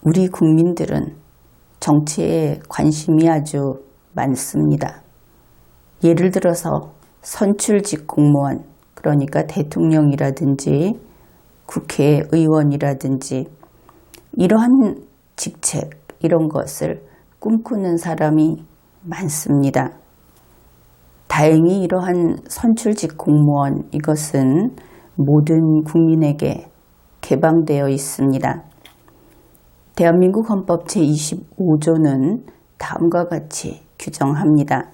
우리 국민들은 정치에 관심이 아주 많습니다. 예를 들어서 선출직 공무원, 그러니까 대통령이라든지 국회의원이라든지 이러한 직책, 이런 것을 꿈꾸는 사람이 많습니다. 다행히 이러한 선출직 공무원, 이것은 모든 국민에게 개방되어 있습니다. 대한민국 헌법 제25조는 다음과 같이 규정합니다.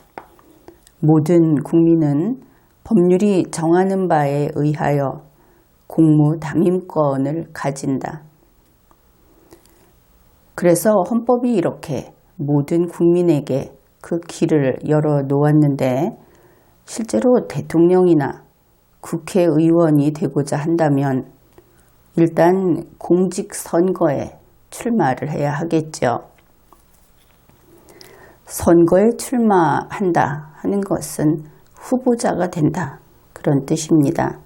모든 국민은 법률이 정하는 바에 의하여 공무 담임권을 가진다. 그래서 헌법이 이렇게 모든 국민에게 그 길을 열어 놓았는데, 실제로 대통령이나 국회의원이 되고자 한다면 일단 공직선거에 출마를 해야 하겠죠. 선거에 출마한다 하는 것은 후보자가 된다, 그런 뜻입니다.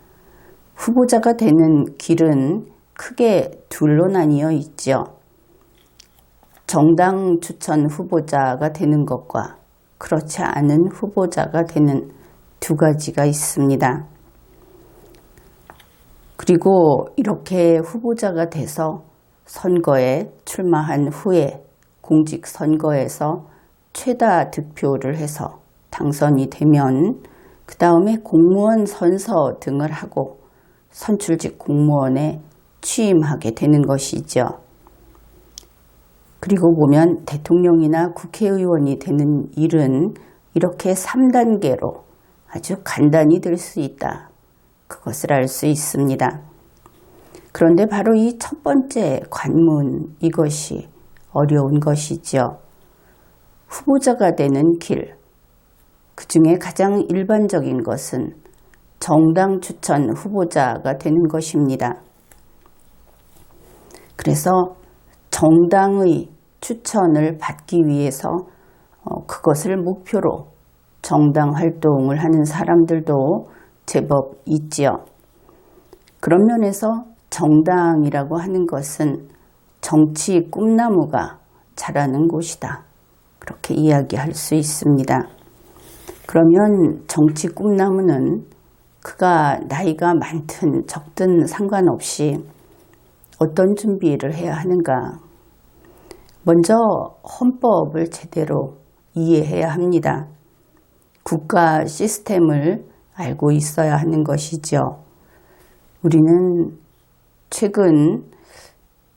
후보자가 되는 길은 크게 둘로 나뉘어 있죠. 정당 추천 후보자가 되는 것과 그렇지 않은 후보자가 되는 두 가지가 있습니다. 그리고 이렇게 후보자가 돼서 선거에 출마한 후에 공직선거에서 최다 득표를 해서 당선이 되면 그 다음에 공무원 선서 등을 하고 선출직 공무원에 취임하게 되는 것이죠. 그리고 보면 대통령이나 국회의원이 되는 일은 이렇게 3단계로 아주 간단히 될 수 있다, 그것을 알 수 있습니다. 그런데 바로 이 첫 번째 관문, 이것이 어려운 것이죠. 후보자가 되는 길, 그 중에 가장 일반적인 것은 정당 추천 후보자가 되는 것입니다. 그래서 정당의 추천을 받기 위해서 그것을 목표로 정당 활동을 하는 사람들도 제법 있지요. 그런 면에서 정당이라고 하는 것은 정치 꿈나무가 자라는 곳이다, 그렇게 이야기할 수 있습니다. 그러면 정치 꿈나무는 그가 나이가 많든 적든 상관없이 어떤 준비를 해야 하는가? 먼저 헌법을 제대로 이해해야 합니다. 국가 시스템을 알고 있어야 하는 것이죠. 우리는 최근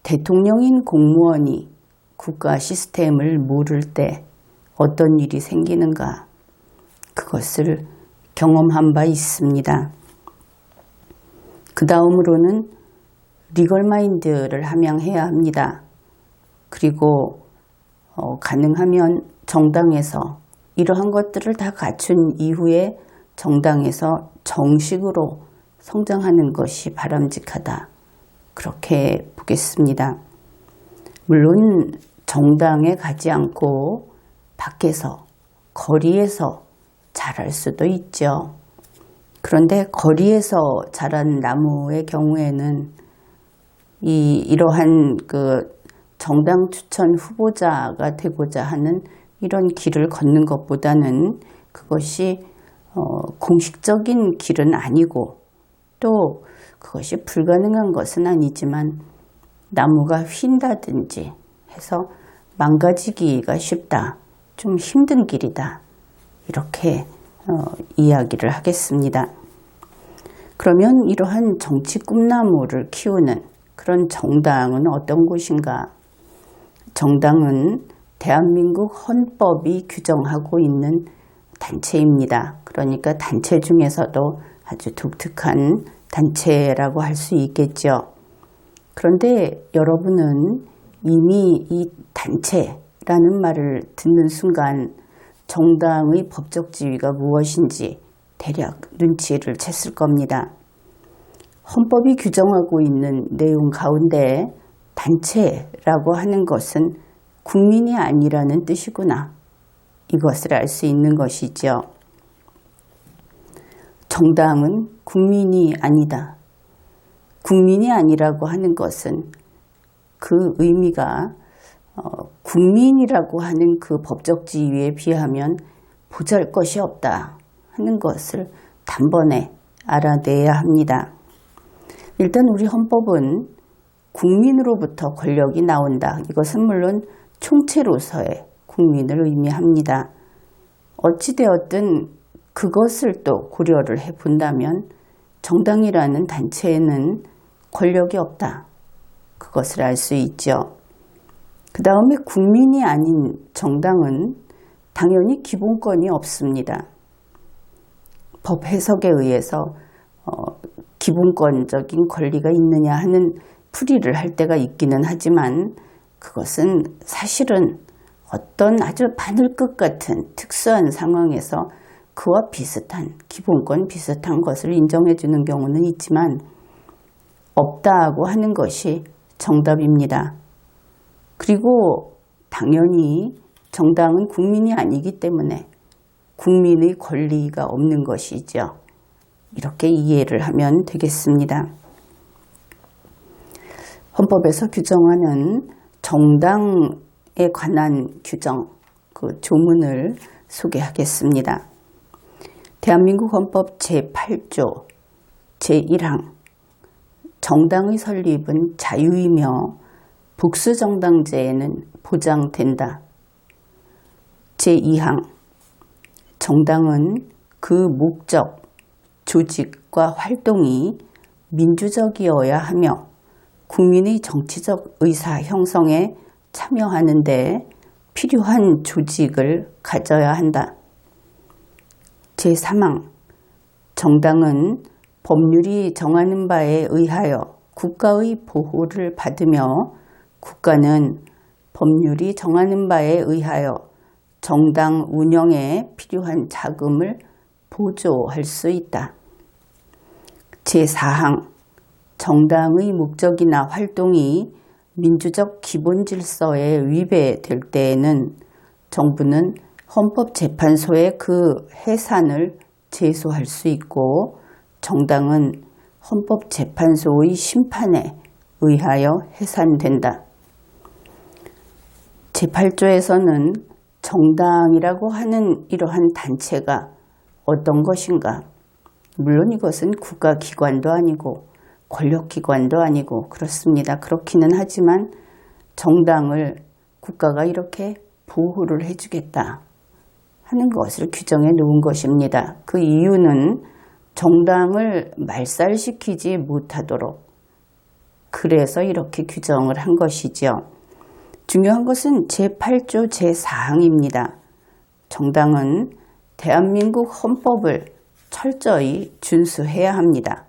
대통령인 공무원이 국가 시스템을 모를 때 어떤 일이 생기는가, 그것을 경험한 바 있습니다. 그 다음으로는 리걸마인드를 함양해야 합니다. 그리고 가능하면 정당에서 이러한 것들을 다 갖춘 이후에 정당에서 정식으로 성장하는 것이 바람직하다, 그렇게 보겠습니다. 물론 정당에 가지 않고 밖에서, 거리에서 자랄 수도 있죠. 그런데 거리에서 자란 나무의 경우에는 이러한 정당 추천 후보자가 되고자 하는 이런 길을 걷는 것보다는 그것이 공식적인 길은 아니고, 또 그것이 불가능한 것은 아니지만 나무가 휜다든지 해서 망가지기가 쉽다, 좀 힘든 길이다, 이렇게 이야기를 하겠습니다. 그러면 이러한 정치 꿈나무를 키우는 그런 정당은 어떤 곳인가? 정당은 대한민국 헌법이 규정하고 있는 단체입니다. 그러니까 단체 중에서도 아주 독특한 단체라고 할 수 있겠죠. 그런데 여러분은 이미 이 단체라는 말을 듣는 순간 정당의 법적 지위가 무엇인지 대략 눈치를 챘을 겁니다. 헌법이 규정하고 있는 내용 가운데 단체라고 하는 것은 국민이 아니라는 뜻이구나, 이것을 알 수 있는 것이죠. 정당은 국민이 아니다. 국민이 아니라고 하는 것은 그 의미가 국민이라고 하는 그 법적 지위에 비하면 보잘것이 없다 하는 것을 단번에 알아내야 합니다. 일단 우리 헌법은 국민으로부터 권력이 나온다. 이것은 물론 총체로서의 국민을 의미합니다. 어찌되었든 그것을 또 고려를 해본다면 정당이라는 단체에는 권력이 없다. 그것을 알 수 있죠. 그 다음에 국민이 아닌 정당은 당연히 기본권이 없습니다. 법 해석에 의해서 기본권적인 권리가 있느냐 하는 풀이를 할 때가 있기는 하지만 그것은 사실은 어떤 아주 바늘끝 같은 특수한 상황에서 그와 비슷한 기본권 비슷한 것을 인정해 주는 경우는 있지만 없다고 하는 것이 정답입니다. 그리고 당연히 정당은 국민이 아니기 때문에 국민의 권리가 없는 것이죠. 이렇게 이해를 하면 되겠습니다. 헌법에서 규정하는 정당에 관한 규정, 그 조문을 소개하겠습니다. 대한민국 헌법 제8조 제1항 정당의 설립은 자유이며 복수정당제에는 보장된다. 제2항 정당은 그 목적, 조직과 활동이 민주적이어야 하며 국민의 정치적 의사 형성에 참여하는 데 필요한 조직을 가져야 한다. 제3항 정당은 법률이 정하는 바에 의하여 국가의 보호를 받으며 국가는 법률이 정하는 바에 의하여 정당 운영에 필요한 자금을 보조할 수 있다. 제4항 정당의 목적이나 활동이 민주적 기본 질서에 위배될 때에는 정부는 헌법재판소에 그 해산을 제소할 수 있고 정당은 헌법재판소의 심판에 의하여 해산된다. 제8조에서는 정당이라고 하는 이러한 단체가 어떤 것인가? 물론 이것은 국가기관도 아니고 권력기관도 아니고 그렇습니다. 그렇기는 하지만 정당을 국가가 이렇게 보호를 해주겠다 하는 것을 규정해 놓은 것입니다. 그 이유는 정당을 말살시키지 못하도록 그래서 이렇게 규정을 한 것이죠. 중요한 것은 제8조 제4항입니다. 정당은 대한민국 헌법을 철저히 준수해야 합니다.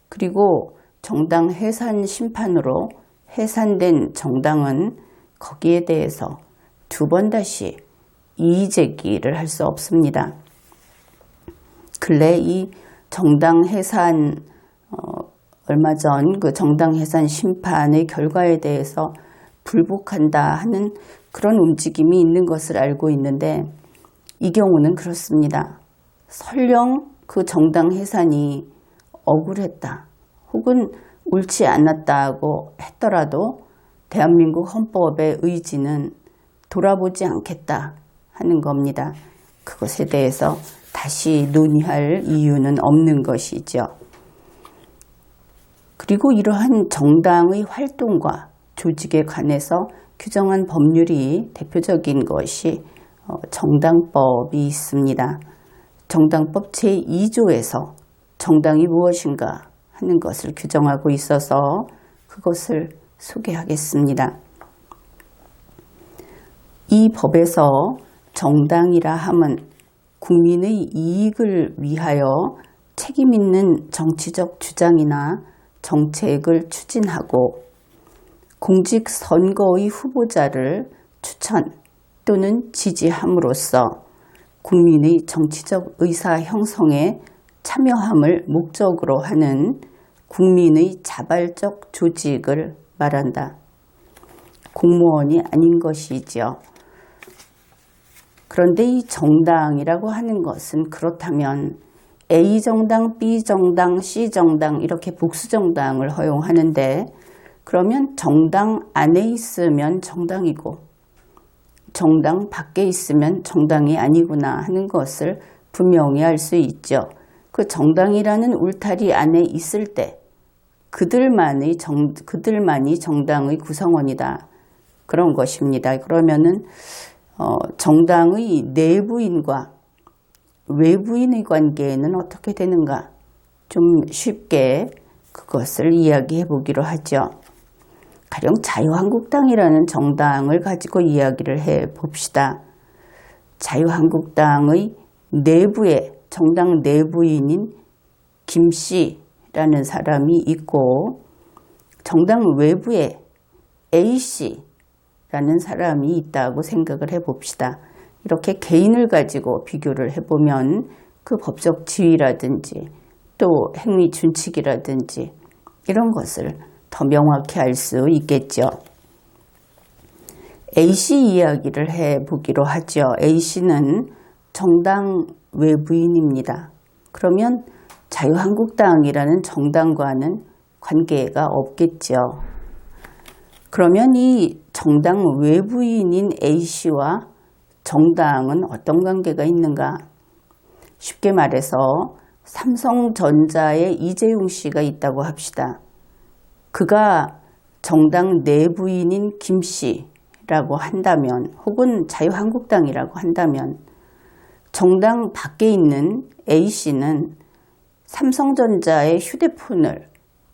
그리고 정당 해산 심판으로 해산된 정당은 거기에 대해서 두 번 다시 이의제기를 할 수 없습니다. 근래 이 정당 해산 얼마 전 그 정당 해산 심판의 결과에 대해서 불복한다 하는 그런 움직임이 있는 것을 알고 있는데 이 경우는 그렇습니다. 설령 그 정당 해산이 억울했다 혹은 옳지 않았다고 했더라도 대한민국 헌법의 의지는 돌아보지 않겠다 하는 겁니다. 그것에 대해서 다시 논의할 이유는 없는 것이죠. 그리고 이러한 정당의 활동과 조직에 관해서 규정한 법률이 대표적인 것이 정당법이 있습니다. 정당법 제2조에서 정당이 무엇인가 하는 것을 규정하고 있어서 그것을 소개하겠습니다. 이 법에서 정당이라 함은 국민의 이익을 위하여 책임있는 정치적 주장이나 정책을 추진하고 공직 선거의 후보자를 추천 또는 지지함으로써 국민의 정치적 의사 형성에 참여함을 목적으로 하는 국민의 자발적 조직을 말한다. 공무원이 아닌 것이지요. 그런데 이 정당이라고 하는 것은 그렇다면 A정당, B정당, C정당 이렇게 복수정당을 허용하는데 그러면 정당 안에 있으면 정당이고 정당 밖에 있으면 정당이 아니구나 하는 것을 분명히 알 수 있죠. 그 정당이라는 울타리 안에 있을 때 그들만이 정당의 구성원이다. 그런 것입니다. 그러면은 정당의 내부인과 외부인의 관계는 어떻게 되는가? 좀 쉽게 그것을 이야기해 보기로 하죠. 가령 자유한국당이라는 정당을 가지고 이야기를 해 봅시다. 자유한국당의 내부에 정당 내부인인 김 씨라는 사람이 있고 정당 외부에 A 씨라는 사람이 있다고 생각을 해 봅시다. 이렇게 개인을 가지고 비교를 해보면 그 법적 지위라든지 또 행위 준칙이라든지 이런 것을 더 명확히 알 수 있겠죠. A씨 이야기를 해보기로 하죠. A씨는 정당 외부인입니다. 그러면 자유한국당이라는 정당과는 관계가 없겠죠. 그러면 이 정당 외부인인 A씨와 정당은 어떤 관계가 있는가? 쉽게 말해서 삼성전자에 이재용 씨가 있다고 합시다. 그가 정당 내부인인 김 씨라고 한다면 혹은 자유한국당이라고 한다면 정당 밖에 있는 A 씨는 삼성전자의 휴대폰을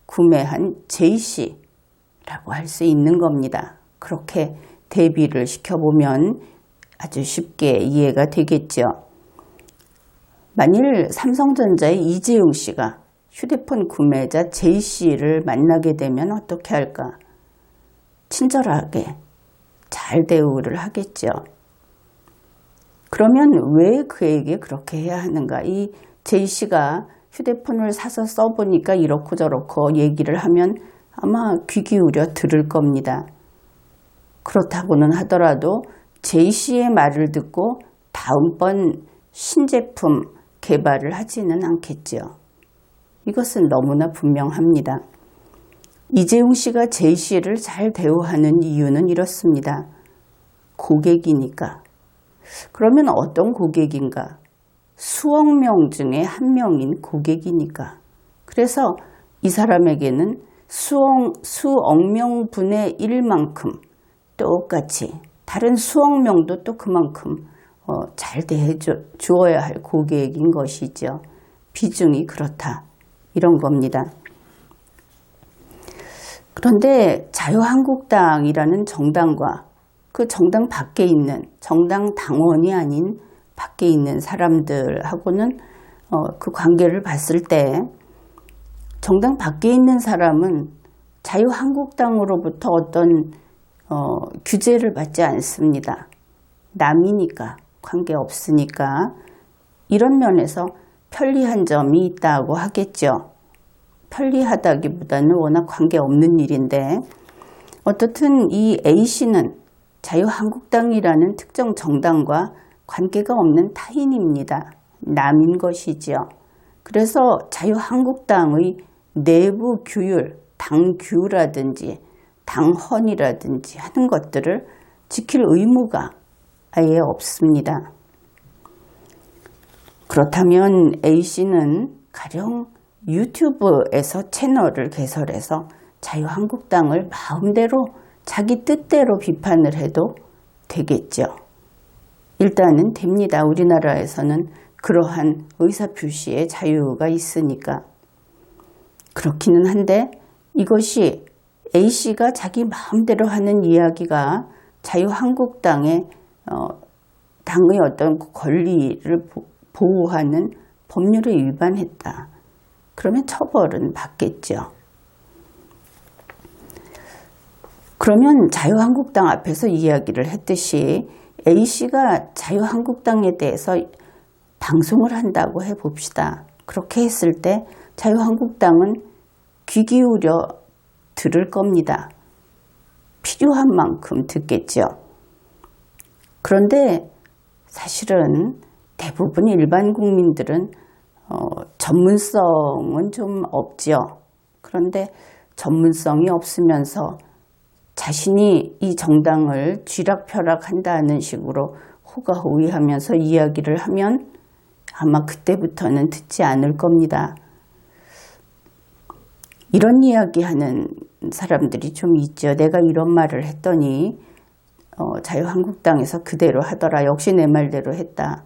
구매한 J 씨라고 할 수 있는 겁니다. 그렇게 대비를 시켜보면 아주 쉽게 이해가 되겠죠. 만일 삼성전자의 이재용 씨가 휴대폰 구매자 J 씨를 만나게 되면 어떻게 할까? 친절하게 잘 대우를 하겠죠. 그러면 왜 그에게 그렇게 해야 하는가? 이 J 씨가 휴대폰을 사서 써보니까 이렇고 저렇고 얘기를 하면 아마 귀 기울여 들을 겁니다. 그렇다고는 하더라도 J 씨의 말을 듣고 다음번 신제품 개발을 하지는 않겠죠. 이것은 너무나 분명합니다. 이재용 씨가 J 씨를 잘 대우하는 이유는 이렇습니다. 고객이니까. 그러면 어떤 고객인가? 수억 명 중에 한 명인 고객이니까. 그래서 이 사람에게는 수억 명분의 1만큼 똑같이 다른 수억 명도 또 그만큼 잘 대해 주어야 할 고객인 것이죠. 비중이 그렇다. 이런 겁니다. 그런데 자유한국당이라는 정당과 그 정당 밖에 있는 정당 당원이 아닌 밖에 있는 사람들하고는 그 관계를 봤을 때 정당 밖에 있는 사람은 자유한국당으로부터 어떤 규제를 받지 않습니다. 남이니까 관계없으니까 이런 면에서 편리한 점이 있다고 하겠죠. 편리하다기보다는 워낙 관계없는 일인데 어떻든 이 A씨는 자유한국당이라는 특정 정당과 관계가 없는 타인입니다. 남인 것이지요. 그래서 자유한국당의 내부 규율, 당규라든지 당헌이라든지 하는 것들을 지킬 의무가 아예 없습니다. 그렇다면 A씨는 가령 유튜브에서 채널을 개설해서 자유한국당을 마음대로 자기 뜻대로 비판을 해도 되겠죠. 일단은 됩니다. 우리나라에서는 그러한 의사표시의 자유가 있으니까. 그렇기는 한데 이것이 A씨가 자기 마음대로 하는 이야기가 자유한국당의 당의 어떤 권리를 보호하는 법률에 위반했다. 그러면 처벌은 받겠죠. 그러면 자유한국당 앞에서 이야기를 했듯이 A씨가 자유한국당에 대해서 방송을 한다고 해봅시다. 그렇게 했을 때 자유한국당은 귀 기울여 들을 겁니다. 필요한 만큼 듣겠죠. 그런데 사실은 대부분 일반 국민들은 전문성은 좀 없죠. 그런데 전문성이 없으면서 자신이 이 정당을 쥐락펴락한다는 식으로 호가호위하면서 이야기를 하면 아마 그때부터는 듣지 않을 겁니다. 이런 이야기하는 사람들이 좀 있죠. 내가 이런 말을 했더니 자유한국당에서 그대로 하더라. 역시 내 말대로 했다.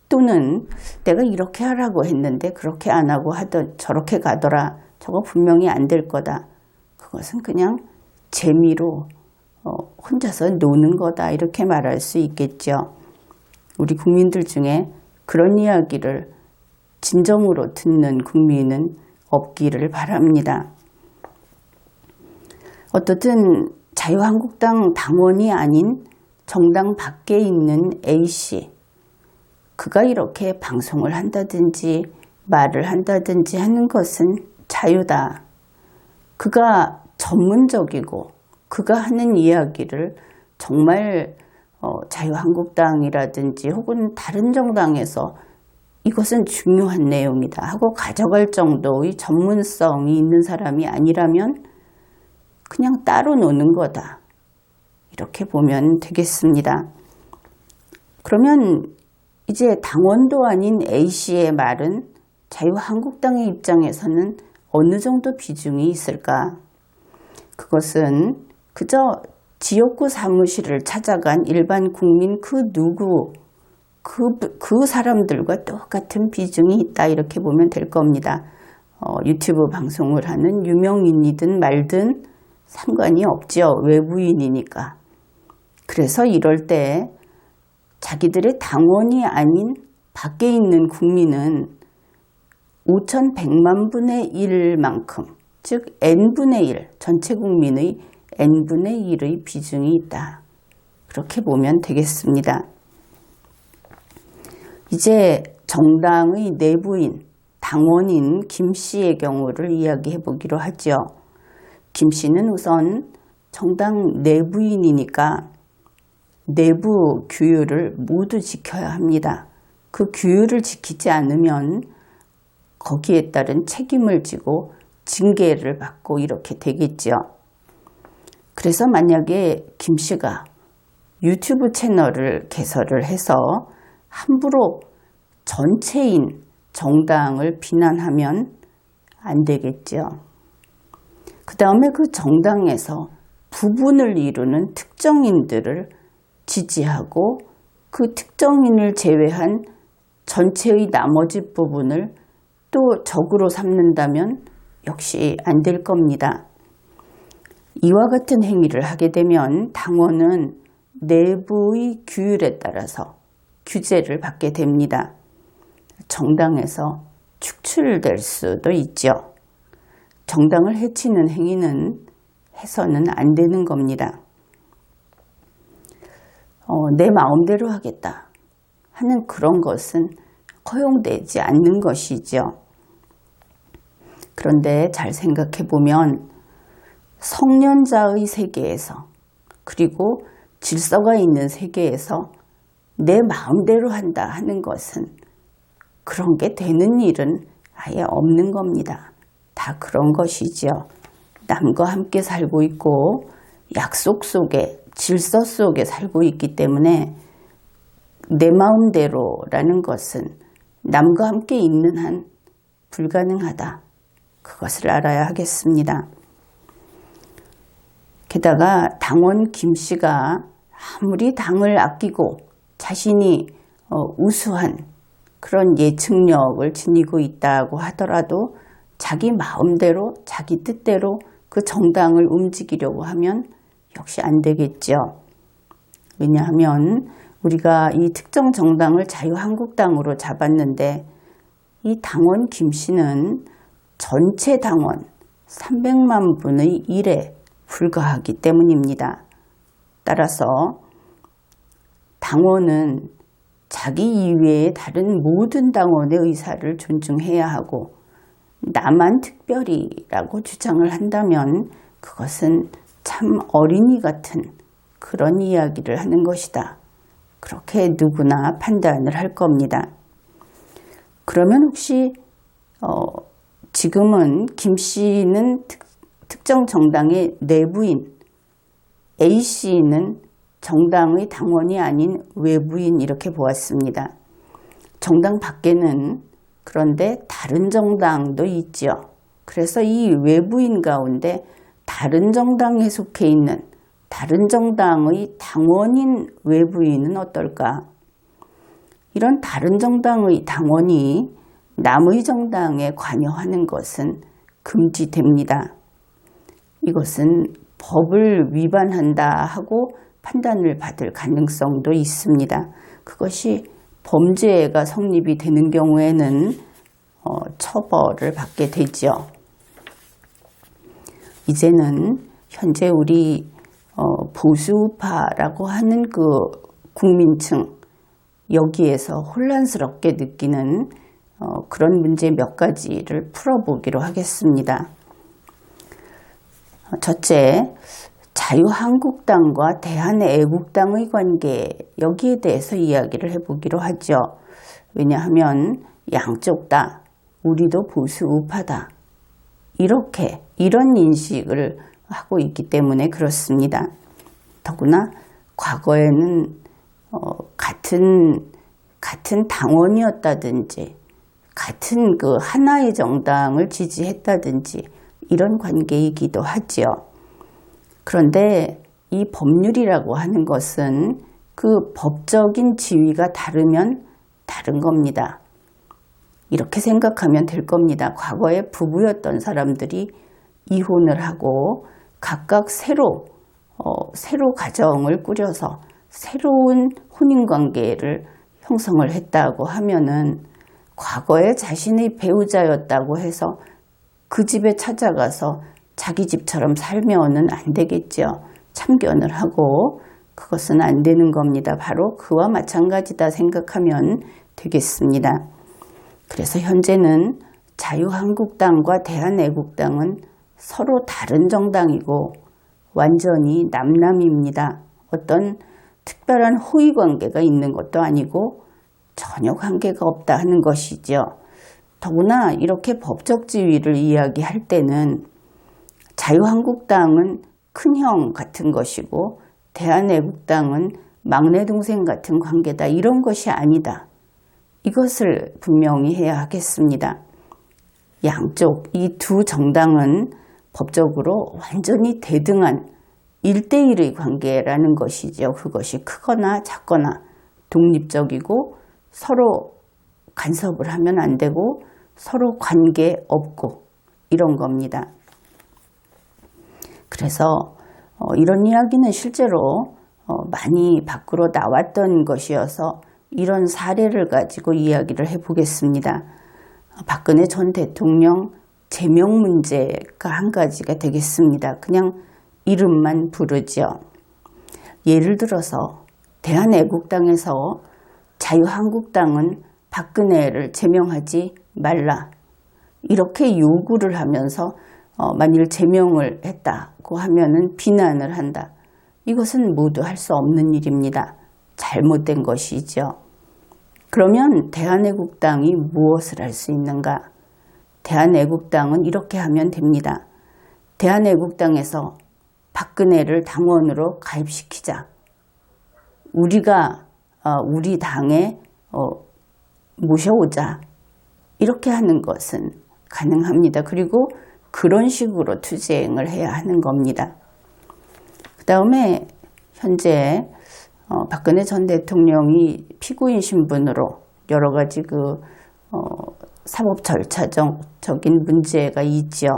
또는 내가 이렇게 하라고 했는데 그렇게 안 하고 저렇게 가더라. 저거 분명히 안 될 거다. 그것은 그냥 재미로 혼자서 노는 거다. 이렇게 말할 수 있겠죠. 우리 국민들 중에 그런 이야기를 진정으로 듣는 국민은 없기를 바랍니다. 어떻든 자유한국당 당원이 아닌 정당 밖에 있는 A씨, 그가 이렇게 방송을 한다든지 말을 한다든지 하는 것은 자유다. 그가 전문적이고 그가 하는 이야기를 정말 자유한국당이라든지 혹은 다른 정당에서 이것은 중요한 내용이다 하고 가져갈 정도의 전문성이 있는 사람이 아니라면 그냥 따로 노는 거다. 이렇게 보면 되겠습니다. 그러면 이제 당원도 아닌 A씨의 말은 자유한국당의 입장에서는 어느 정도 비중이 있을까? 그것은 그저 지역구 사무실을 찾아간 일반 국민 그 누구, 그 사람들과 똑같은 비중이 있다 이렇게 보면 될 겁니다. 유튜브 방송을 하는 유명인이든 말든 상관이 없죠. 외부인이니까. 그래서 이럴 때 자기들의 당원이 아닌 밖에 있는 국민은 5,100만 분의 1만큼, 즉 N분의 1, 전체 국민의 N분의 1의 비중이 있다. 그렇게 보면 되겠습니다. 이제 정당의 내부인, 당원인 김 씨의 경우를 이야기해 보기로 하죠. 김 씨는 우선 정당 내부인이니까 내부 규율을 모두 지켜야 합니다. 그 규율을 지키지 않으면 거기에 따른 책임을 지고 징계를 받고 이렇게 되겠죠. 그래서 만약에 김 씨가 유튜브 채널을 개설을 해서 함부로 전체인 정당을 비난하면 안 되겠죠. 그 다음에 그 정당에서 부분을 이루는 특정인들을 지지하고 그 특정인을 제외한 전체의 나머지 부분을 또 적으로 삼는다면 역시 안 될 겁니다. 이와 같은 행위를 하게 되면 당원은 내부의 규율에 따라서 규제를 받게 됩니다. 정당에서 축출될 수도 있죠. 정당을 해치는 행위는 해서는 안 되는 겁니다. 내 마음대로 하겠다 하는 그런 것은 허용되지 않는 것이죠. 그런데 잘 생각해 보면 성년자의 세계에서 그리고 질서가 있는 세계에서 내 마음대로 한다 하는 것은 그런 게 되는 일은 아예 없는 겁니다. 다 그런 것이죠. 남과 함께 살고 있고 약속 속에 질서 속에 살고 있기 때문에 내 마음대로라는 것은 남과 함께 있는 한 불가능하다. 그것을 알아야 하겠습니다. 게다가 당원 김 씨가 아무리 당을 아끼고 자신이 우수한 그런 예측력을 지니고 있다고 하더라도 자기 마음대로 자기 뜻대로 그 정당을 움직이려고 하면 역시 안 되겠죠. 왜냐하면 우리가 이 특정 정당을 자유한국당으로 잡았는데 이 당원 김 씨는 전체 당원 300만 분의 1에 불과하기 때문입니다. 따라서 당원은 자기 이외의 다른 모든 당원의 의사를 존중해야 하고 나만 특별히라고 주장을 한다면 그것은 참 어린이 같은 그런 이야기를 하는 것이다. 그렇게 누구나 판단을 할 겁니다. 그러면 혹시 지금은 김 씨는 특정 정당의 내부인 A씨는 정당의 당원이 아닌 외부인 이렇게 보았습니다. 정당 밖에는 그런데 다른 정당도 있죠. 그래서 이 외부인 가운데 다른 정당에 속해 있는 다른 정당의 당원인 외부인은 어떨까? 이런 다른 정당의 당원이 남의 정당에 관여하는 것은 금지됩니다. 이것은 법을 위반한다 하고 판단을 받을 가능성도 있습니다. 그것이 범죄가 성립이 되는 경우에는 처벌을 받게 되죠. 이제는 현재 우리 보수파라고 하는 그 국민층 여기에서 혼란스럽게 느끼는 그런 문제 몇 가지를 풀어보기로 하겠습니다. 첫째, 자유한국당과 대한애국당의 관계 여기에 대해서 이야기를 해보기로 하죠. 왜냐하면 양쪽 다 우리도 보수 우파다 이런 인식을 하고 있기 때문에 그렇습니다. 더구나 과거에는 같은 당원이었다든지 같은 그 하나의 정당을 지지했다든지 이런 관계이기도 하지요. 그런데 이 법률이라고 하는 것은 그 법적인 지위가 다르면 다른 겁니다. 이렇게 생각하면 될 겁니다. 과거에 부부였던 사람들이 이혼을 하고 각각 새로 가정을 꾸려서 새로운 혼인관계를 형성을 했다고 하면은 과거에 자신의 배우자였다고 해서 그 집에 찾아가서 자기 집처럼 살면은 안 되겠죠. 참견을 하고 그것은 안 되는 겁니다. 바로 그와 마찬가지다 생각하면 되겠습니다. 그래서 현재는 자유한국당과 대한애국당은 서로 다른 정당이고 완전히 남남입니다. 어떤 특별한 호의 관계가 있는 것도 아니고 전혀 관계가 없다 하는 것이죠. 더구나 이렇게 법적 지위를 이야기할 때는 자유한국당은 큰형 같은 것이고 대한애국당은 막내 동생 같은 관계다 이런 것이 아니다. 이것을 분명히 해야 하겠습니다. 양쪽 이 두 정당은 법적으로 완전히 대등한 1대1의 관계라는 것이죠. 그것이 크거나 작거나 독립적이고 서로 간섭을 하면 안 되고 서로 관계 없고 이런 겁니다. 그래서 이런 이야기는 실제로 많이 밖으로 나왔던 것이어서 이런 사례를 가지고 이야기를 해보겠습니다. 박근혜 전 대통령 제명 문제가 한 가지가 되겠습니다. 그냥 이름만 부르죠. 예를 들어서 대한애국당에서 자유한국당은 박근혜를 제명하지 말라 이렇게 요구를 하면서 만일 제명을 했다고 하면은 비난을 한다. 이것은 모두 할 수 없는 일입니다. 잘못된 것이죠. 그러면 대한애국당이 무엇을 할 수 있는가? 대한애국당은 이렇게 하면 됩니다. 대한애국당에서 박근혜를 당원으로 가입시키자. 우리가 우리 당에 모셔오자. 이렇게 하는 것은 가능합니다. 그리고 그런 식으로 투쟁을 해야 하는 겁니다. 그 다음에 현재 박근혜 전 대통령이 피고인 신분으로 여러 가지 사법 절차적인 문제가 있죠.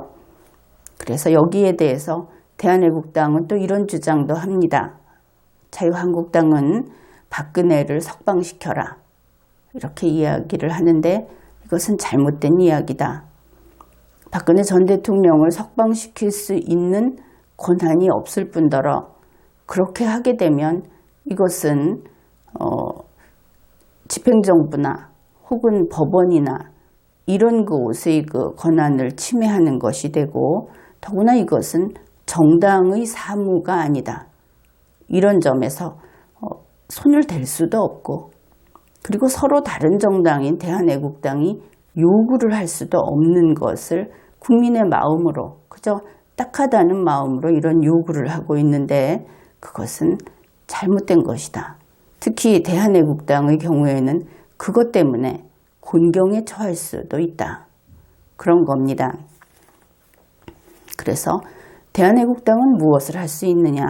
그래서 여기에 대해서 대한애국당은 또 이런 주장도 합니다. 자유한국당은 박근혜를 석방시켜라. 이렇게 이야기를 하는데 이것은 잘못된 이야기다. 박근혜 전 대통령을 석방시킬 수 있는 권한이 없을 뿐더러 그렇게 하게 되면 이것은 집행정부나 혹은 법원이나 이런 곳의 권한을 침해하는 것이 되고 더구나 이것은 정당의 사무가 아니다. 이런 점에서 손을 댈 수도 없고 그리고 서로 다른 정당인 대한애국당이 요구를 할 수도 없는 것을 국민의 마음으로 그저 딱하다는 마음으로 이런 요구를 하고 있는데 그것은 잘못된 것이다. 특히 대한애국당의 경우에는 그것 때문에 곤경에 처할 수도 있다. 그런 겁니다. 그래서 대한애국당은 무엇을 할 수 있느냐?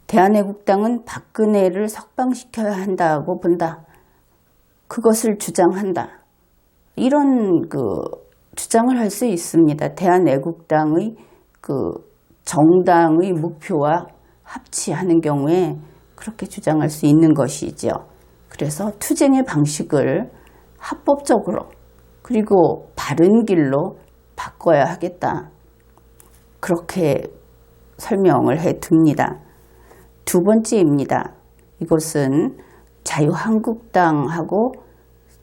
대한애국당은 박근혜를 석방시켜야 한다고 본다. 그것을 주장한다. 이런 주장을 할 수 있습니다. 대한애국당의 정당의 목표와 합치하는 경우에 그렇게 주장할 수 있는 것이죠. 그래서 투쟁의 방식을 합법적으로 그리고 바른 길로 바꿔야 하겠다. 그렇게 설명을 해 둡니다. 두 번째입니다. 이것은 자유한국당하고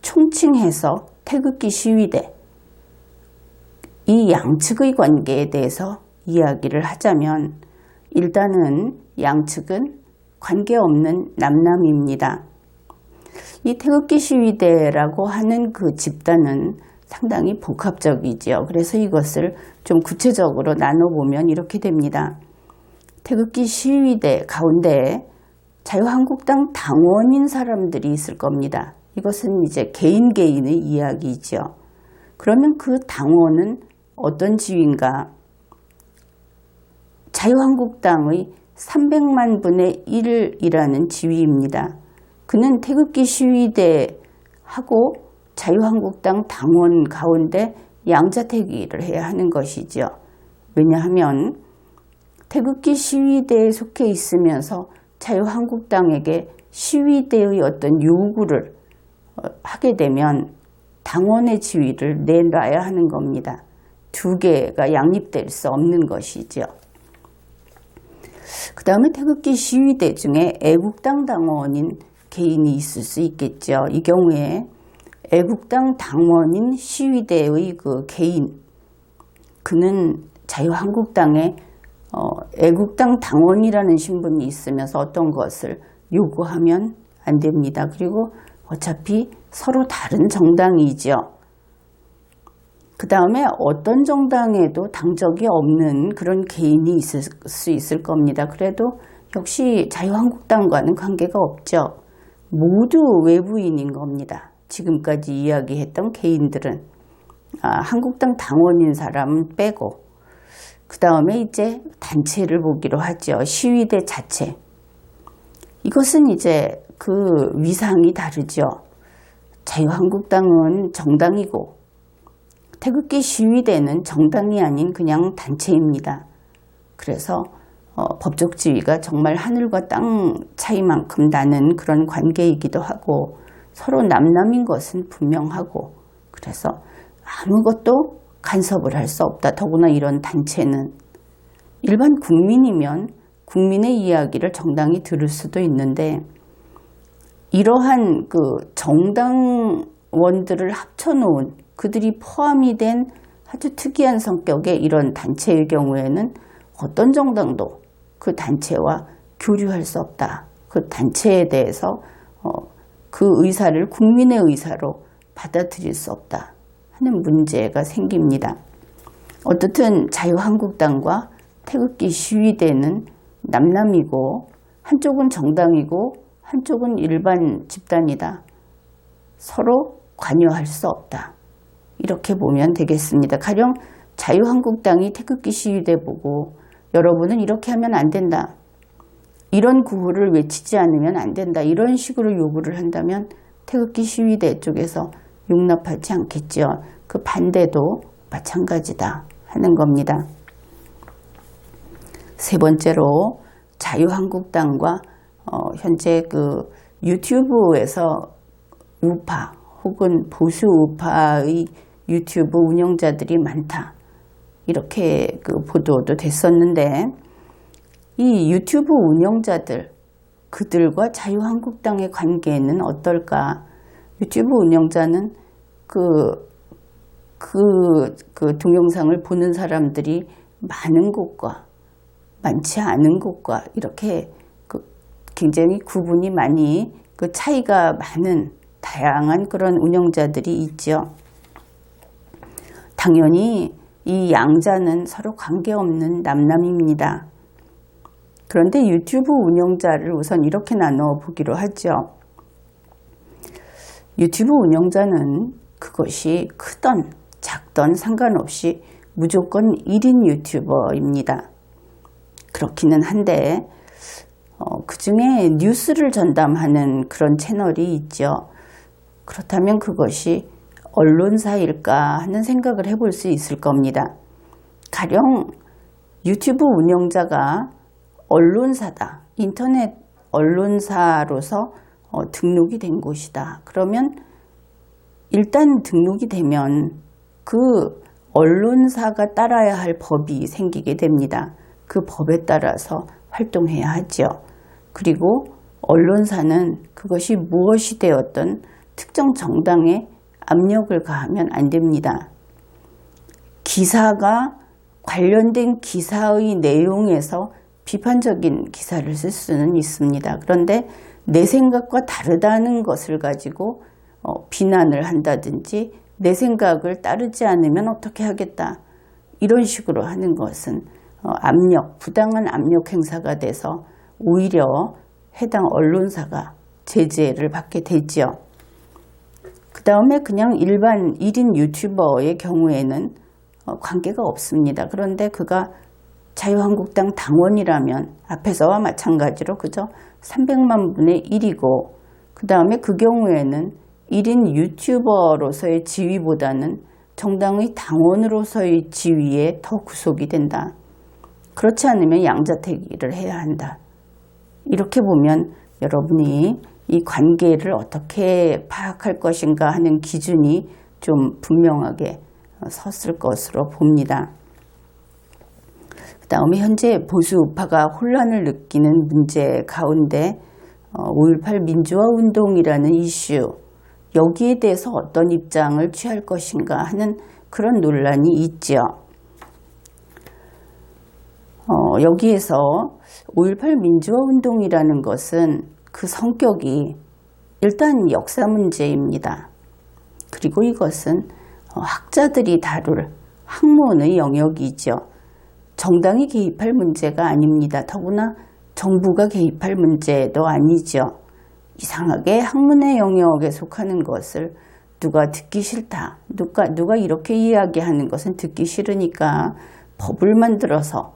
총칭해서 태극기 시위대 이 양측의 관계에 대해서 이야기를 하자면 일단은 양측은 관계없는 남남입니다. 이 태극기 시위대라고 하는 그 집단은 상당히 복합적이죠. 그래서 이것을 좀 구체적으로 나눠보면 이렇게 됩니다. 태극기 시위대 가운데 자유한국당 당원인 사람들이 있을 겁니다. 이것은 이제 개인의 이야기죠. 그러면 그 당원은 어떤 지위인가? 자유한국당의 300만 분의 1이라는 지위입니다. 그는 태극기 시위대하고 자유한국당 당원 가운데 양자택일을 해야 하는 것이죠. 왜냐하면 태극기 시위대에 속해 있으면서 자유한국당에게 시위대의 어떤 요구를 하게 되면 당원의 지위를 내놔야 하는 겁니다. 두 개가 양립될 수 없는 것이죠. 그 다음에 태극기 시위대 중에 애국당 당원인 개인이 있을 수 있겠죠. 이 경우에 애국당 당원인 시위대의 그 개인, 그는 자유한국당에 애국당 당원이라는 신분이 있으면서 어떤 것을 요구하면 안 됩니다. 그리고 어차피 서로 다른 정당이죠. 그 다음에 어떤 정당에도 당적이 없는 그런 개인이 있을 수 있을 겁니다. 그래도 역시 자유한국당과는 관계가 없죠. 모두 외부인인 겁니다. 지금까지 이야기했던 개인들은 한국당 당원인 사람은 빼고 그 다음에 이제 단체를 보기로 하죠. 시위대 자체. 이것은 이제 그 위상이 다르죠. 자유한국당은 정당이고 태극기 시위대는 정당이 아닌 그냥 단체입니다. 그래서 법적 지위가 정말 하늘과 땅 차이만큼 나는 그런 관계이기도 하고 서로 남남인 것은 분명하고 그래서 아무것도 간섭을 할 수 없다. 더구나 이런 단체는 일반 국민이면 국민의 이야기를 정당히 들을 수도 있는데 이러한 그 정당원들을 합쳐놓은 그들이 포함이 된 아주 특이한 성격의 이런 단체의 경우에는 어떤 정당도 그 단체와 교류할 수 없다. 그 단체에 대해서 그 의사를 국민의 의사로 받아들일 수 없다 하는 문제가 생깁니다. 어떻든 자유한국당과 태극기 시위대는 남남이고 한쪽은 정당이고 한쪽은 일반 집단이다. 서로 관여할 수 없다. 이렇게 보면 되겠습니다. 가령 자유한국당이 태극기 시위대 보고 여러분은 이렇게 하면 안 된다. 이런 구호를 외치지 않으면 안 된다. 이런 식으로 요구를 한다면 태극기 시위대 쪽에서 용납하지 않겠죠. 그 반대도 마찬가지다 하는 겁니다. 세 번째로 자유한국당과 현재 그 유튜브에서 우파 혹은 보수 우파의 유튜브 운영자들이 많다. 이렇게 그 보도도 됐었는데 이 유튜브 운영자들 그들과 자유한국당의 관계는 어떨까? 유튜브 운영자는 그 동영상을 보는 사람들이 많은 곳과 많지 않은 곳과 이렇게 굉장히 구분이 많이 그 차이가 많은 다양한 그런 운영자들이 있죠. 당연히 이 양자는 서로 관계없는 남남입니다. 그런데 유튜브 운영자를 우선 이렇게 나누어 보기로 하죠. 유튜브 운영자는 그것이 크던 작던 상관없이 무조건 1인 유튜버입니다. 그렇기는 한데 그 중에 뉴스를 전담하는 그런 채널이 있죠. 그렇다면 그것이 언론사일까 하는 생각을 해볼 수 있을 겁니다. 가령 유튜브 운영자가 언론사다, 인터넷 언론사로서 등록이 된 곳이다. 그러면 일단 등록이 되면 그 언론사가 따라야 할 법이 생기게 됩니다. 그 법에 따라서 활동해야 하죠. 그리고 언론사는 그것이 무엇이 되었든 특정 정당에 압력을 가하면 안 됩니다. 기사가 관련된 기사의 내용에서 비판적인 기사를 쓸 수는 있습니다. 그런데 내 생각과 다르다는 것을 가지고 비난을 한다든지 내 생각을 따르지 않으면 어떻게 하겠다. 이런 식으로 하는 것은 압력, 부당한 압력 행사가 돼서 오히려 해당 언론사가 제재를 받게 되지요. 그 다음에 그냥 일반 1인 유튜버의 경우에는 관계가 없습니다. 그런데 그가 자유한국당 당원이라면 앞에서와 마찬가지로 그저 300만 분의 1이고 그 다음에 그 경우에는 1인 유튜버로서의 지위보다는 정당의 당원으로서의 지위에 더 구속이 된다. 그렇지 않으면 양자택일을 해야 한다. 이렇게 보면 여러분이 이 관계를 어떻게 파악할 것인가 하는 기준이 좀 분명하게 섰을 것으로 봅니다. 그 다음에 현재 보수 우파가 혼란을 느끼는 문제 가운데 5.18 민주화운동이라는 이슈, 여기에 대해서 어떤 입장을 취할 것인가 하는 그런 논란이 있죠. 여기에서 5.18 민주화운동이라는 것은 그 성격이 일단 역사 문제입니다. 그리고 이것은 학자들이 다룰 학문의 영역이죠. 정당이 개입할 문제가 아닙니다. 더구나 정부가 개입할 문제도 아니죠. 이상하게 학문의 영역에 속하는 것을 누가 듣기 싫다. 누가 이렇게 이야기하는 것은 듣기 싫으니까 법을 만들어서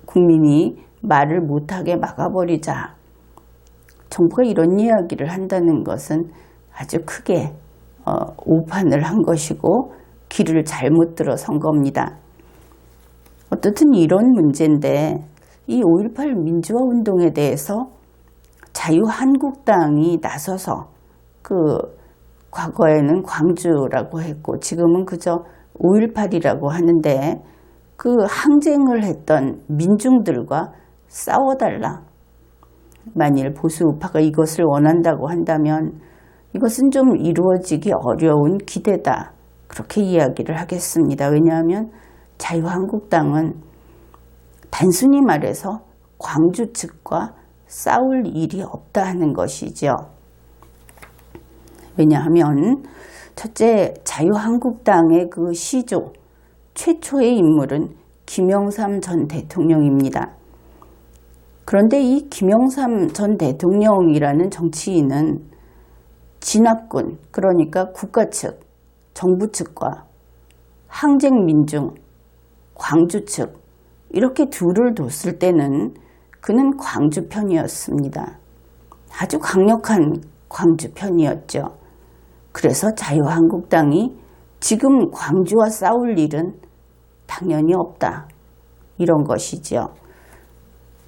국민이 말을 못하게 막아버리자. 정부가 이런 이야기를 한다는 것은 아주 크게 오판을 한 것이고 길을 잘못 들어선 겁니다. 어떻든 이런 문제인데 이 5.18 민주화운동에 대해서 자유한국당이 나서서 과거에는 광주라고 했고 지금은 그저 5.18이라고 하는데 그 항쟁을 했던 민중들과 싸워달라. 만일 보수 우파가 이것을 원한다고 한다면 이것은 좀 이루어지기 어려운 기대다. 그렇게 이야기를 하겠습니다. 왜냐하면 자유한국당은 단순히 말해서 광주 측과 싸울 일이 없다 하는 것이죠. 왜냐하면 첫째, 자유한국당의 그 시조, 최초의 인물은 김영삼 전 대통령입니다. 그런데 이 김영삼 전 대통령이라는 정치인은 진압군, 그러니까 국가 측, 정부 측과 항쟁 민중, 광주 측 이렇게 둘을 뒀을 때는 그는 광주 편이었습니다. 아주 강력한 광주 편이었죠. 그래서 자유한국당이 지금 광주와 싸울 일은 당연히 없다. 이런 것이죠.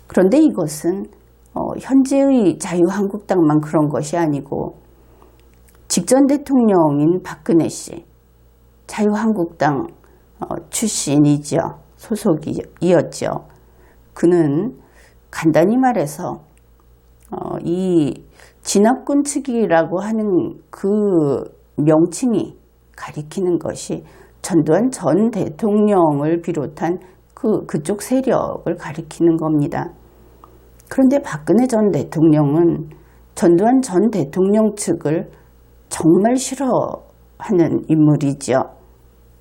그런데 이것은 현재의 자유한국당만 그런 것이 아니고 직전 대통령인 박근혜 씨, 자유한국당 출신이죠. 소속이었죠. 그는 간단히 말해서 이 진압군 측이라고 하는 그 명칭이 가리키는 것이 전두환 전 대통령을 비롯한 그쪽 세력을 가리키는 겁니다. 그런데 박근혜 전 대통령은 전두환 전 대통령 측을 정말 싫어하는 인물이죠.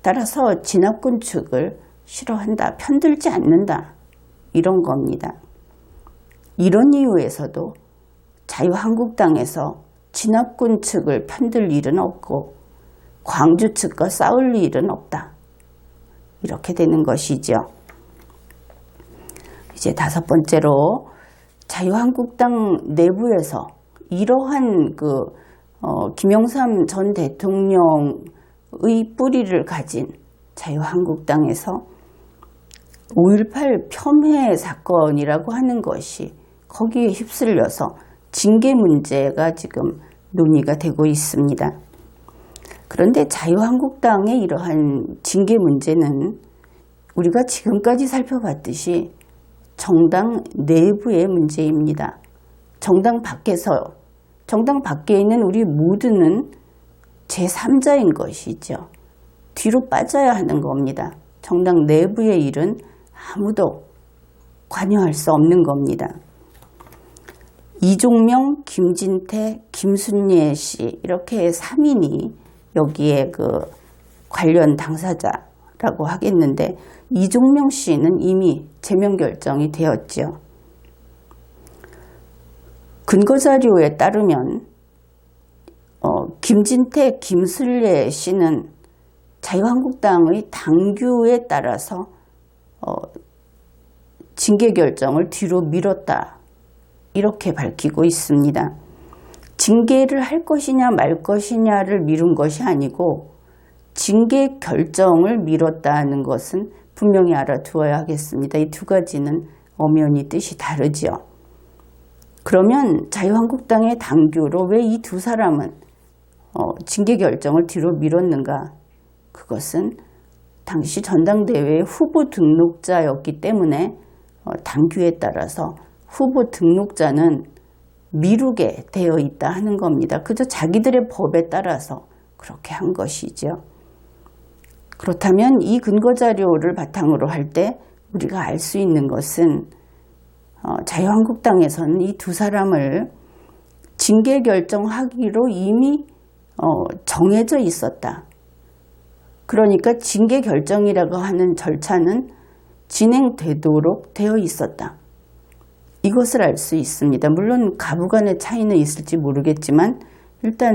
따라서 진압군 측을 싫어한다, 편들지 않는다, 이런 겁니다. 이런 이유에서도 자유한국당에서 진압군 측을 편들 일은 없고 광주 측과 싸울 일은 없다, 이렇게 되는 것이죠. 이제 다섯 번째로 자유한국당 내부에서 이러한 김영삼 전 대통령의 뿌리를 가진 자유한국당에서 5.18 폄훼 사건이라고 하는 것이 거기에 휩쓸려서 징계 문제가 지금 논의가 되고 있습니다. 그런데 자유한국당의 이러한 징계 문제는 우리가 지금까지 살펴봤듯이 정당 내부의 문제입니다. 정당 밖에 있는 우리 모두는 제3자인 것이죠. 뒤로 빠져야 하는 겁니다. 정당 내부의 일은 아무도 관여할 수 없는 겁니다. 이종명, 김진태, 김순례 씨 이렇게 3인이 여기에 관련 당사자라고 하겠는데, 이종명 씨는 이미 제명 결정이 되었죠. 근거자료에 따르면 김진태, 김순례 씨는 자유한국당의 당규에 따라서 징계 결정을 뒤로 미뤘다, 이렇게 밝히고 있습니다. 징계를 할 것이냐 말 것이냐를 미룬 것이 아니고 징계 결정을 미뤘다는 것은 분명히 알아두어야 하겠습니다. 이 두 가지는 엄연히 뜻이 다르죠. 그러면 자유한국당의 당규로 왜 이 두 사람은 징계 결정을 뒤로 미뤘는가? 그것은 당시 전당대회 후보 등록자였기 때문에 당규에 따라서 후보 등록자는 미루게 되어 있다 하는 겁니다. 그저 자기들의 법에 따라서 그렇게 한 것이죠. 그렇다면 이 근거자료를 바탕으로 할 때 우리가 알 수 있는 것은 자유한국당에서는 이 두 사람을 징계 결정하기로 이미 정해져 있었다. 그러니까 징계 결정이라고 하는 절차는 진행되도록 되어 있었다. 이것을 알 수 있습니다. 물론 가부간의 차이는 있을지 모르겠지만 일단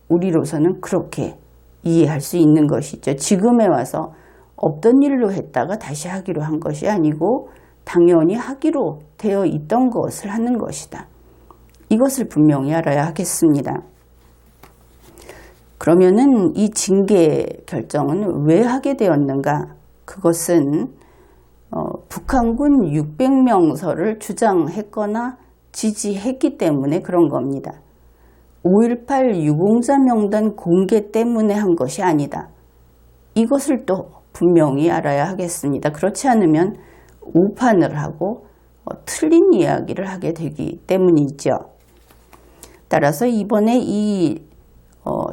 우리로서는 그렇게 이해할 수 있는 것이죠. 지금에 와서 없던 일로 했다가 다시 하기로 한 것이 아니고 당연히 하기로 되어 있던 것을 하는 것이다. 이것을 분명히 알아야 하겠습니다. 그러면은 이 징계 결정은 왜 하게 되었는가? 그것은 북한군 600명설을 주장했거나 지지했기 때문에 그런 겁니다. 5.18 유공자 명단 공개 때문에 한 것이 아니다. 이것을 또 분명히 알아야 하겠습니다. 그렇지 않으면 오판을 하고 틀린 이야기를 하게 되기 때문이죠. 따라서 이번에 이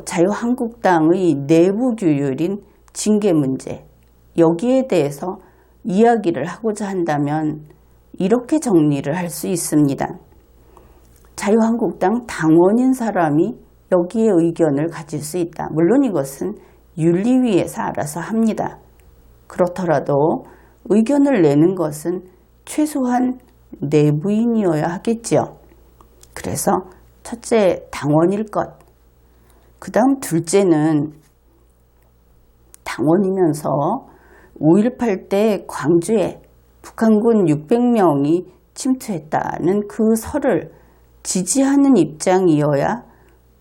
자유한국당의 내부 규율인 징계 문제, 여기에 대해서 이야기를 하고자 한다면 이렇게 정리를 할 수 있습니다. 자유한국당 당원인 사람이 여기에 의견을 가질 수 있다. 물론 이것은 윤리위에서 알아서 합니다. 그렇더라도 의견을 내는 것은 최소한 내부인이어야 하겠죠. 그래서 첫째, 당원일 것. 그 다음 둘째는 당원이면서 5.18 때 광주에 북한군 600명이 침투했다는 그 설을 지지하는 입장이어야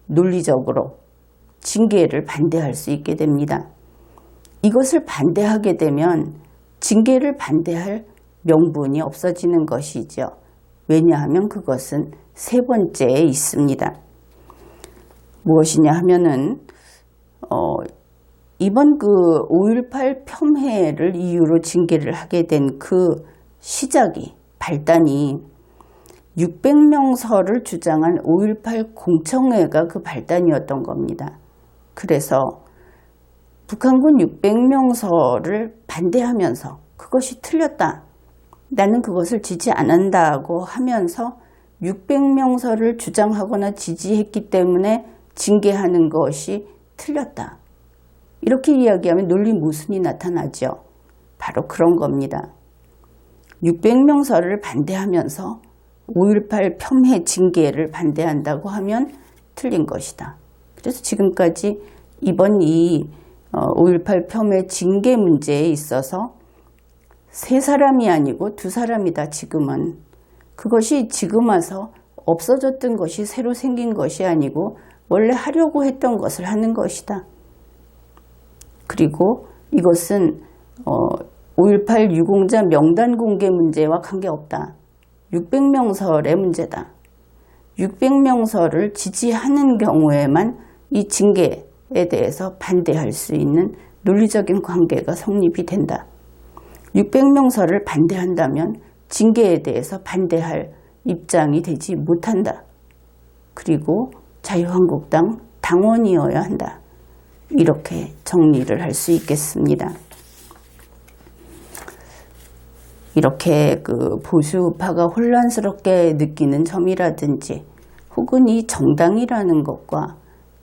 논리적으로 징계를 반대할 수 있게 됩니다. 이것을 반대하게 되면 징계를 반대할 명분이 없어지는 것이죠. 왜냐하면 그것은 세 번째에 있습니다. 무엇이냐 하면은 이번 5.18 폄훼를 이유로 징계를 하게 된 그 시작이, 발단이 600명설을 주장한 5.18 공청회가 그 발단이었던 겁니다. 그래서 북한군 600명설을 반대하면서 그것이 틀렸다, 나는 그것을 지지 않는다고 하면서 600명설을 주장하거나 지지했기 때문에 징계하는 것이 틀렸다, 이렇게 이야기하면 논리 모순이 나타나죠. 바로 그런 겁니다. 600명설을 반대하면서 5.18 폄훼 징계를 반대한다고 하면 틀린 것이다. 그래서 지금까지 이번 이 5.18 폄훼 징계 문제에 있어서 세 사람이 아니고 두 사람이다. 지금은 그것이 지금 와서 없어졌던 것이 새로 생긴 것이 아니고 원래 하려고 했던 것을 하는 것이다. 그리고 이것은 5.18 유공자 명단 공개 문제와 관계없다. 600명설의 문제다. 600명설을 지지하는 경우에만 이 징계에 대해서 반대할 수 있는 논리적인 관계가 성립이 된다. 600명설을 반대한다면 징계에 대해서 반대할 입장이 되지 못한다. 그리고 자유한국당 당원이어야 한다. 이렇게 정리를 할 수 있겠습니다. 이렇게 보수파가 혼란스럽게 느끼는 점이라든지 혹은 이 정당이라는 것과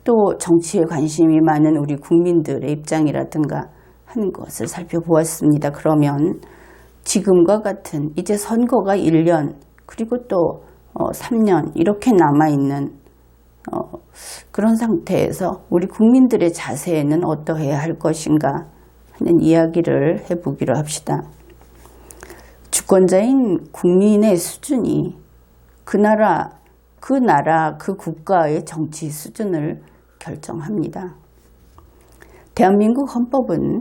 또 정치에 관심이 많은 우리 국민들의 입장이라든가 하는 것을 살펴보았습니다. 그러면 지금과 같은 이제 선거가 1년 그리고 또 3년 이렇게 남아있는 그런 상태에서 우리 국민들의 자세에는 어떠해야 할 것인가 하는 이야기를 해보기로 합시다. 주권자인 국민의 수준이 그 나라, 그 국가의 정치 수준을 결정합니다. 대한민국 헌법은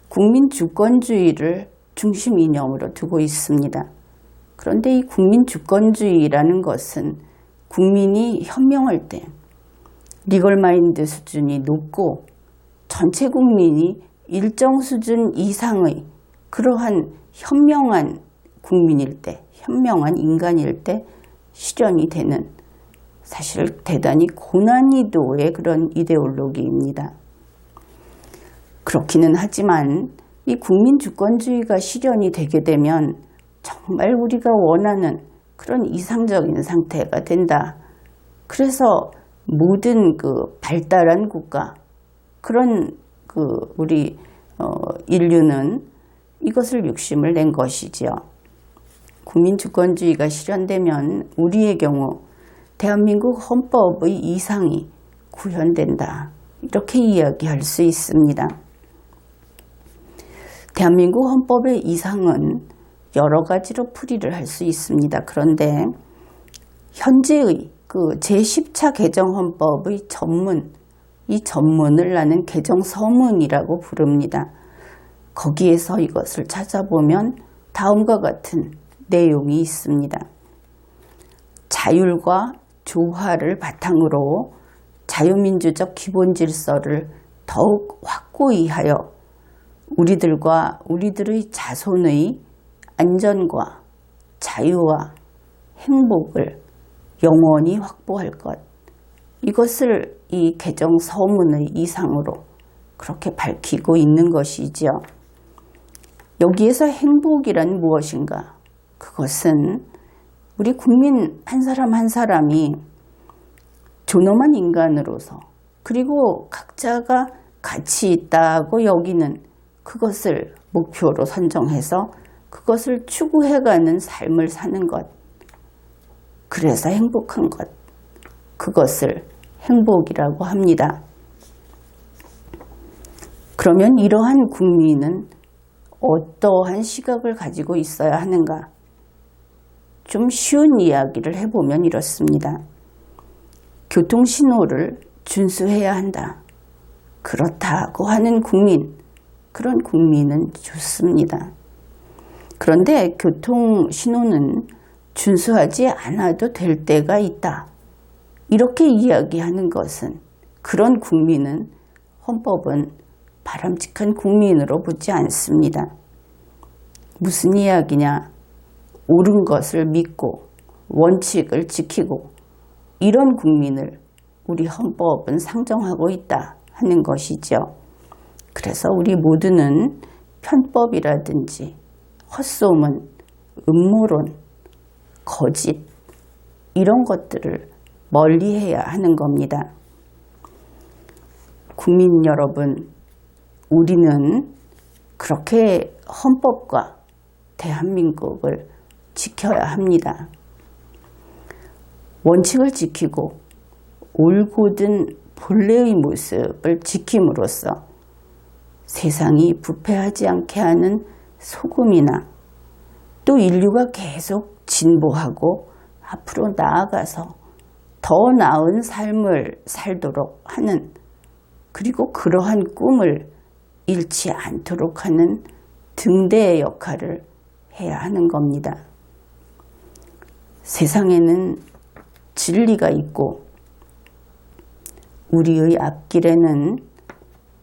국민 주권주의를 중심 이념으로 두고 있습니다. 그런데 이 국민 주권주의라는 것은 국민이 현명할 때 리걸마인드 수준이 높고 전체 국민이 일정 수준 이상의 그러한 현명한 국민일 때, 현명한 인간일 때 실현이 되는 사실 대단히 고난이도의 그런 이데올로기입니다. 그렇기는 하지만 이 국민 주권주의가 실현이 되게 되면 정말 우리가 원하는 그런 이상적인 상태가 된다. 그래서 모든 발달한 국가, 그런 우리 인류는 이것을 욕심을 낸 것이지요. 국민 주권주의가 실현되면 우리의 경우 대한민국 헌법의 이상이 구현된다. 이렇게 이야기할 수 있습니다. 대한민국 헌법의 이상은 여러 가지로 풀이를 할 수 있습니다. 그런데 현재의 제10차 개정헌법의 전문, 이 전문을 나는 개정서문이라고 부릅니다. 거기에서 이것을 찾아보면 다음과 같은 내용이 있습니다. 자율과 조화를 바탕으로 자유민주적 기본질서를 더욱 확고히 하여 우리들과 우리들의 자손의 안전과 자유와 행복을 영원히 확보할 것. 이것을 이 개정 서문의 이상으로 그렇게 밝히고 있는 것이지요. 여기에서 행복이란 무엇인가? 그것은 우리 국민 한 사람 한 사람이 존엄한 인간으로서 그리고 각자가 가치 있다고 여기는 그것을 목표로 선정해서 그것을 추구해가는 삶을 사는 것. 그래서 행복한 것. 그것을 행복이라고 합니다. 그러면 이러한 국민은 어떠한 시각을 가지고 있어야 하는가? 좀 쉬운 이야기를 해보면 이렇습니다. 교통신호를 준수해야 한다. 그렇다고 하는 국민, 그런 국민은 좋습니다. 그런데 교통신호는 준수하지 않아도 될 때가 있다. 이렇게 이야기하는 것은 그런 국민은 헌법은 바람직한 국민으로 보지 않습니다. 무슨 이야기냐? 옳은 것을 믿고 원칙을 지키고 이런 국민을 우리 헌법은 상정하고 있다 하는 것이죠. 그래서 우리 모두는 편법이라든지 헛소문, 음모론, 거짓 이런 것들을 멀리해야 하는 겁니다. 국민 여러분, 우리는 그렇게 헌법과 대한민국을 지켜야 합니다. 원칙을 지키고 올곧은 본래의 모습을 지킴으로써 세상이 부패하지 않게 하는 소금이나 또 인류가 계속 진보하고 앞으로 나아가서 더 나은 삶을 살도록 하는, 그리고 그러한 꿈을 잃지 않도록 하는 등대의 역할을 해야 하는 겁니다. 세상에는 진리가 있고 우리의 앞길에는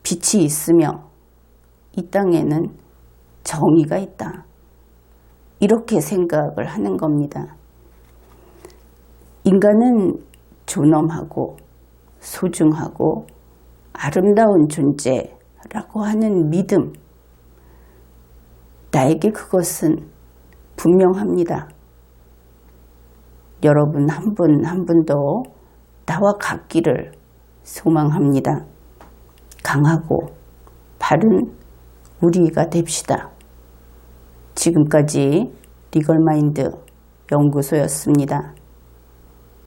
빛이 있으며 이 땅에는 정의가 있다. 이렇게 생각을 하는 겁니다. 인간은 존엄하고 소중하고 아름다운 존재라고 하는 믿음, 나에게 그것은 분명합니다. 여러분 한 분 한 분도 나와 같기를 소망합니다. 강하고 바른 우리가 됩시다. 지금까지 리걸마인드 연구소였습니다.